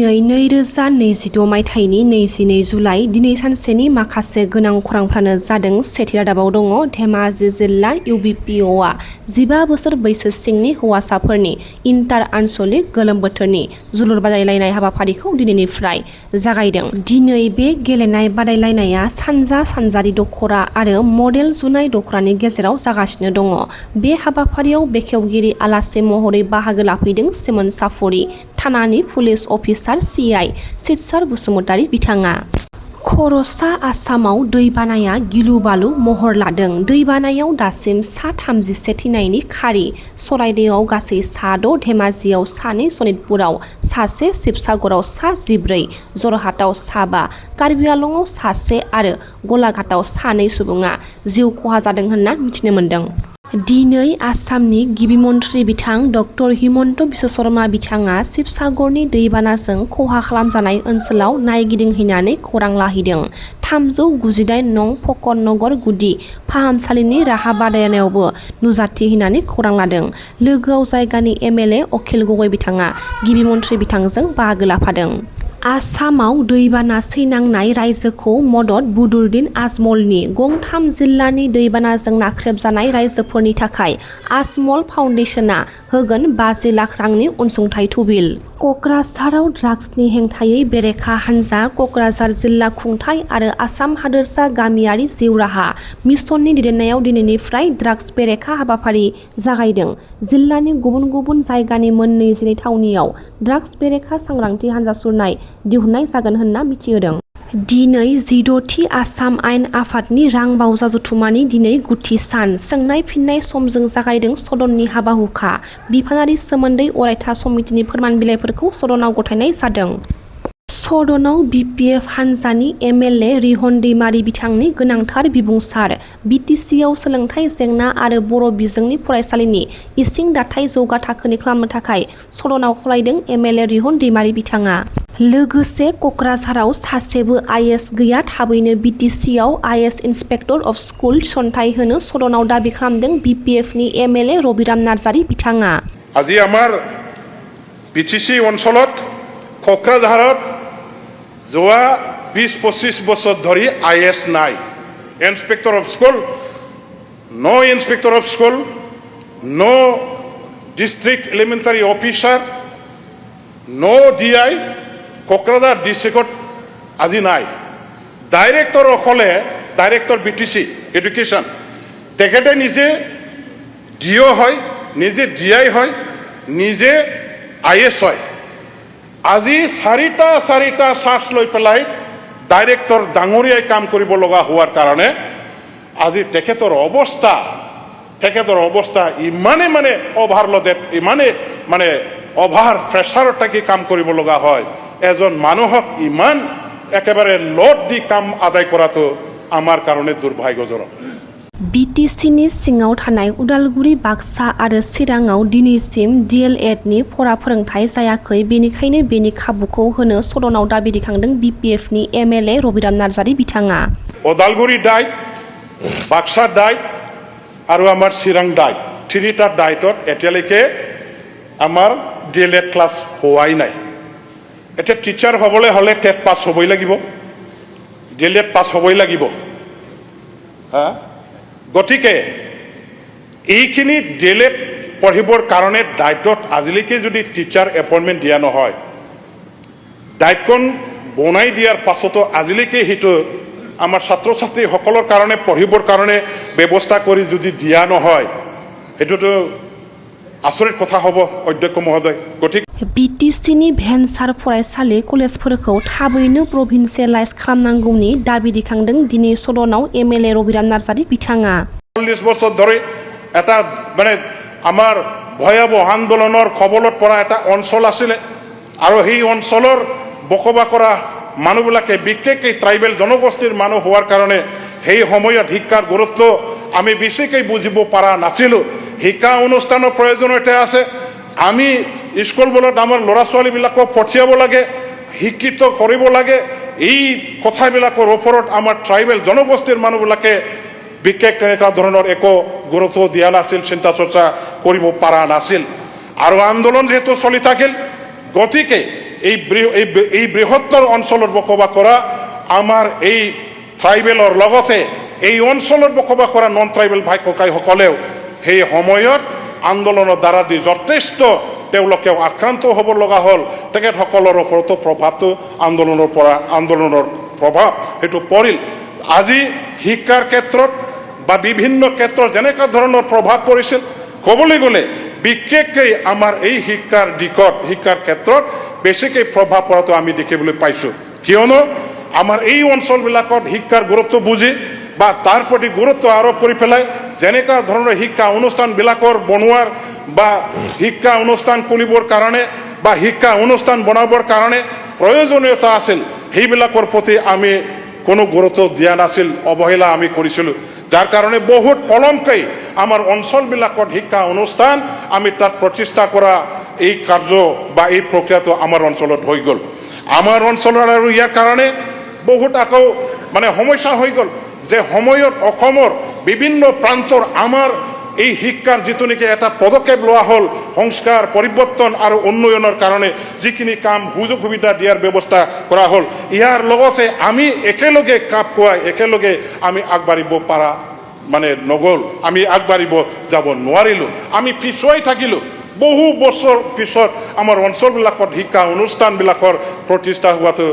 दिनै 2026 मायथाइनि 22 जुलाइ दिनै सानसेनि माखासे गोनां खौरांफ्रानो जादों। सेथि रादाबाव दङ धेमाजि जिल्ला इउबिपिअआ 15 बोसोर बैसो सिंनि हौवासाफोरनि इन्टार आनसलिक गोलोम बोथोरनि जोलुर बादायलायनाय हाबाफारिखौ दिनैनिफ्राय जागायदों। दिनै बे गेलेनाय बादायलायनाया सानजा सानजारि दख'रा आरो मडेल जुनाय दख'रानि गेजेराव जागासिनो दङ। बे हाबाफारियाव बेखेवगिरि आलासि महरै बाहागो लाफैदों सिमोन साफुरि थानानि पुलिस अफिसार CI सितसार बसुमतारी बिथाङा। खर'सा आसामाव दैबानाया गिलु बालु महर लादों। दैबानायाव दासिम सा 37 थैनायनि खारि। चराइदेउआव गासै सा 6, धेमाजियाव सानै, सनितपुराव सासे, शिबसागराव सा 14, जरहाटआव सा 5, कार्बि आंलंआव सासे आरो गलाघाटआव सानै सुबुङा जिउ खहा जादों होनना मिथिनो मोन्दों। दिनै आसामनि गिबि मन्थ्रि बिथां ड हिमन्त बिश्व शर्मा बिथाङा शिबसागरनि दैबानाजों खहा खालामजानाय ओनसोलाव नायगिदिंहैनानै खौरां लाहैदों। 398 नं फकन नगर गुदि फाहामसालिनि राहा बादायनायावबो नुजाथिहैनानै खौरां लादों। लोगोआव जायगानि MLA अखिल गगৈ बिथाङा गिबि मन्थ्रि बिथांजों बाहागो लाफादों। आसामाव दैबाना सैनांनाय रायजोखौ मदद बदरुद्दिन आजमलनि गंथाम जिल्लानि दैबानाजों नाख्रेबजानाय रायजोफोरनि थाखाय आजमल फाउन्डेसनआ होगोन 50 लाख रांनि अनसुंथाइ थुबिल। कक्राझाराव ड्राग्सनि हेंथायै बेरेखा हान्जा कक्राझार जिल्ला खुंथाय आरो आसाम हादोरसा गामियारि जिउ राहा मिसननि दैदेननायाव दिनैनिफ्राय ड्राग्स बेरेखा हाबाफारि जागायदों। जिल्लानि गुबुन गुबुन जायगानि मोन 22 थावनियाव ड्राग्स बेरेखा सांग्रांथि हान्जा सुरनाय दिहुननाय जागोन होनना मिथिहोदों। दिनै 16थि आसाम आयेन आफादनि रां बावजा जथुमानि दिनै गुथि सान। सोंनाय फिननाय समजों जागायदों सदननि हाबा हुखा। बिफानारि सोमोन्दै अरायथा समितिनि फोरमान बिलाइफोरखौ सदनाव गथायनाय जादों। सदनाव BPF हान्जानि MLA रिहन दैमारि बिथांनि गोनांथार बिबुंसार। BTC-आव सोलोंथाइ जेंना आरो बर' बिजोंनि फरायसालिनि इसिं दाथाय जौगा थाखोनि खालामनो थाखाय सदनाव खावलायदों MLA रिहन दैमारि बिथाङा। लोगोसे कक्राझाराव सासेबो IS गैया। थाबैनो BTC-आव IS इन्सपेक्टर अफ स्कुल थिसनथाइ होनो सदनाव दाबि खालामदों BPF-नि MLA रबिराम नार्जारी बिथाङा। আজি আমাৰ BTC অঞ্চলত কক্ৰাঝাৰত যোৱা 20-25 বছৰ ধৰি IS নাই। Inspector of school, no inspector of school, no district elementary officer, no DI Kokrajhar ডিষ্ট্ৰিক্টত আজি নাই। ডাইৰেক্টৰ অকলে ডাইৰেক্টৰ BTC এডুকেশ্যন তেখেতে নিজে DO হয়, নিজে DI হয়, নিজে IS হয়। আজি চাৰিটা চাৰ্জ লৈ পেলাই ডাইৰেক্টৰ ডাঙৰীয়াই কাম কৰিব লগা হোৱাৰ কাৰণে আজি তেখেতৰ অৱস্থা ইমানে অভাৰলোডেড, ইমানে অভাৰ প্ৰেছাৰত থাকি কাম কৰিব লগা হয়। এজন মানুহক ইমান একেবাৰে লোড দি কাম আদায় কৰাটো আমাৰ কাৰণে দুৰ্ভাগ্যজনক। BTC-नि सिङाव थानाय उदालगुरि, बाक्सा आरो चिराङाव दिनैसिम DLED-नि फरा फोरोंथाइ जायाखै। बेनिखायनो बेनि खाबुखौ होनो सदनाव दाबि दैखांदों BPF-नि MLA रबिराम नार्जारी बिथाङा। ওদালগুৰি ডাইট, বাক্সা ডাইট আৰু আমাৰ চিৰাং ডাইট, তিনিটা ডাইটত এতিয়ালৈকে আমাৰ DLED ক্লাছ হোৱাই নাই। এতিয়া টিচাৰ হ'বলৈ হ'লে টেট পাছ হ'বই লাগিব, DLED পাছ হ'বই লাগিব। গতিকে এইখিনি DLED পঢ়িবৰ কাৰণে ডাইটত আজিলৈকে যদি টিচাৰ এপইণ্টমেণ্ট দিয়া নহয়, ডাইটখন বনাই দিয়াৰ পাছতো আজিলৈকে সেইটো আমাৰ ছাত্ৰ ছাত্ৰীসকলৰ কাৰণে পঢ়িবৰ কাৰণে ব্যৱস্থা কৰি যদি দিয়া নহয়, সেইটোতো आसरित कथा हब अध्यक्ष महोदय। गतिके BTC-नि भेन्सार फरायसालि कलेजफोरखौ थाबैनो प्रभिन्सियेलाइज खालामनांगौनि दाबि दैखांदों दिनै सदनाव MLA रबिराम नार्जारी बिथाङा। 40 বছৰ ধৰি এটা আমাৰ ভয়াবহ আন্দোলনৰ খবলত পৰা এটা অঞ্চল আছিলে আৰু সেই অঞ্চলৰ বসবাস কৰা মানুহবিলাকে বিশেষকৈ ট্ৰাইবেল জনগোষ্ঠীৰ মানুহ হোৱাৰ কাৰণে সেই সময়ত শিক্ষাৰ গুৰুত্ব আমি বেছিকৈ বুজিব পৰা নাছিলোঁ। শিক্ষা অনুষ্ঠানৰ প্ৰয়োজনীয়তা আছে। আমি স্কুলবোৰত আমাৰ ল'ৰা ছোৱালীবিলাকক পঠিয়াব লাগে, শিক্ষিত কৰিব লাগে। এই কথাবিলাকৰ ওপৰত আমাৰ ট্ৰাইবেল জনগোষ্ঠীৰ মানুহবিলাকে বিশেষ তেনেকুৱা ধৰণৰ একো গুৰুত্ব দিয়া নাছিল, চিন্তা চৰ্চা কৰিব পৰা নাছিল। আৰু আন্দোলন যেহেতু চলি থাকিল, গতিকে এই বৃহত্তৰ অঞ্চলত বসবাস কৰা আমাৰ এই ট্ৰাইবেলৰ লগতে এই অঞ্চলত বসবাস কৰা নন ট্ৰাইবেল ভাই ককাইসকলেও সেই সময়ত আন্দোলনৰ দ্বাৰা দি যথেষ্ট তেওঁলোকেও আক্ৰান্ত হ'ব লগা হ'ল তেখেতসকলৰ ওপৰতো প্ৰভাৱটো আন্দোলনৰ প্ৰভাৱ সেইটো পৰিল আজি শিক্ষাৰ ক্ষেত্ৰত বা বিভিন্ন ক্ষেত্ৰত যেনেকুৱা ধৰণৰ প্ৰভাৱ পৰিছিল ক'বলৈ গ'লে বিশেষকৈ আমাৰ এই শিক্ষাৰ ক্ষেত্ৰত বেছিকৈ প্ৰভাৱ পৰাটো আমি দেখিবলৈ পাইছোঁ কিয়নো আমাৰ এই অঞ্চলবিলাকত শিক্ষাৰ গুৰুত্ব বুজি বা তাৰ প্ৰতি গুৰুত্ব আৰোপ কৰি পেলাই যেনেকুৱা ধৰণৰ শিক্ষা অনুষ্ঠানবিলাকৰ বনোৱাৰ বা শিক্ষা অনুষ্ঠান খুলিবৰ কাৰণে বা শিক্ষা অনুষ্ঠান বনাবৰ কাৰণে প্ৰয়োজনীয়তা আছিল সেইবিলাকৰ প্ৰতি আমি কোনো গুৰুত্ব দিয়া নাছিল অৱহেলা আমি কৰিছিলোঁ যাৰ কাৰণে বহুত পলমকৈ আমাৰ অঞ্চলবিলাকত শিক্ষা অনুষ্ঠান আমি তাত প্ৰতিষ্ঠা কৰা এই কাৰ্য বা এই প্ৰক্ৰিয়াটো আমাৰ অঞ্চলত হৈ গ'ল আমাৰ অঞ্চলত আৰু ইয়াৰ কাৰণে বহুত আকৌ মানে সমস্যা হৈ গ'ল যে সময়ত অসমৰ বিভিন্ন প্ৰান্তৰ আমাৰ এই শিক্ষাৰ যিটো নেকি এটা পদক্ষেপ লোৱা হ'ল সংস্কাৰ পৰিৱৰ্তন আৰু উন্নয়নৰ কাৰণে যিখিনি কাম সুযোগ সুবিধা দিয়াৰ ব্যৱস্থা কৰা হ'ল ইয়াৰ লগতে আমি একেলগে কাপ খুৱাই একেলগে আমি আগবাঢ়িব পৰা মানে নগ'ল আমি আগবাঢ়িব যাব নোৱাৰিলোঁ আমি পিছুৱাই থাকিলোঁ বহু বছৰ পিছত আমাৰ অঞ্চলবিলাকত শিক্ষা অনুষ্ঠানবিলাকৰ প্ৰতিষ্ঠা হোৱাটো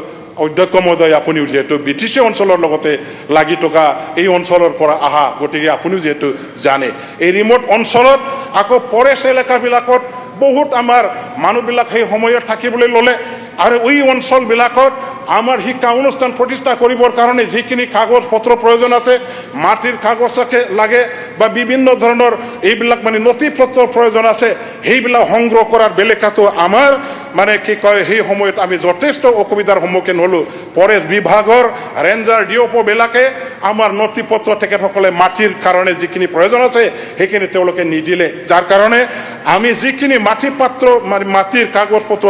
অধ্যক্ষ মহোদয় আপুনিও যিহেতু BTC অঞ্চলৰ লগতে লাগি থকা এই অঞ্চলৰ পৰা অহা গতিকে আপুনিও যিহেতু জানে এই ৰিম'ট অঞ্চলত আকৌ ফৰেষ্ট এলেকাবিলাকত বহুত আমাৰ মানুহবিলাক সেই সময়ত থাকিবলৈ ল'লে আৰু এই অঞ্চলবিলাকত আমাৰ শিক্ষা অনুষ্ঠান প্ৰতিষ্ঠা কৰিবৰ কাৰণে যিখিনি কাগজ পত্ৰ প্ৰয়োজন আছে মাটিৰ কাগজ লাগে বা বিভিন্ন ধৰণৰ এইবিলাক মানে নথি পত্ৰৰ প্ৰয়োজন আছে সেইবিলাক সংগ্ৰহ কৰাৰ বেলেকাটো আমাৰ মানে কি কয় সেই সময়ত আমি যথেষ্ট অসুবিধাৰ সন্মুখীন হ'লোঁ ফৰেষ্ট বিভাগৰ ৰেঞ্জাৰ ডিঅ'প'বিলাকে আমাৰ নথি পত্ৰ তেখেতসকলে মাটিৰ কাৰণে যিখিনি প্ৰয়োজন আছে সেইখিনি তেওঁলোকে নিদিলে যাৰ কাৰণে আমি যিখিনি মাটিৰ কাগজ পত্ৰ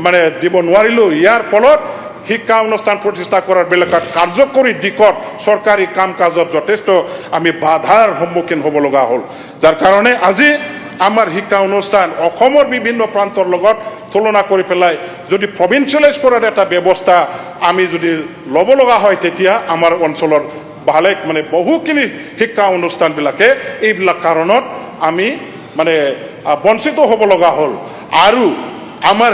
মানে দিব নোৱাৰিলোঁ ইয়াৰ ফলত শিক্ষা অনুষ্ঠান প্ৰতিষ্ঠা কৰাৰ বেলেগত কাৰ্যকৰী দিশত চৰকাৰী কাম কাজত যথেষ্ট আমি বাধাৰ সন্মুখীন হ'ব লগা হ'ল যাৰ কাৰণে আজি আমাৰ শিক্ষা অনুষ্ঠান অসমৰ বিভিন্ন প্ৰান্তৰ লগত তুলনা কৰি পেলাই যদি প্ৰভিন্সিয়েলাইজ কৰাৰ এটা ব্যৱস্থা আমি যদি ল'ব লগা হয় তেতিয়া আমাৰ অঞ্চলৰ ভালে মানে বহুখিনি শিক্ষা অনুষ্ঠানবিলাকে এইবিলাক কাৰণত আমি মানে বঞ্চিত হ'ব লগা হ'ল আৰু আমাৰ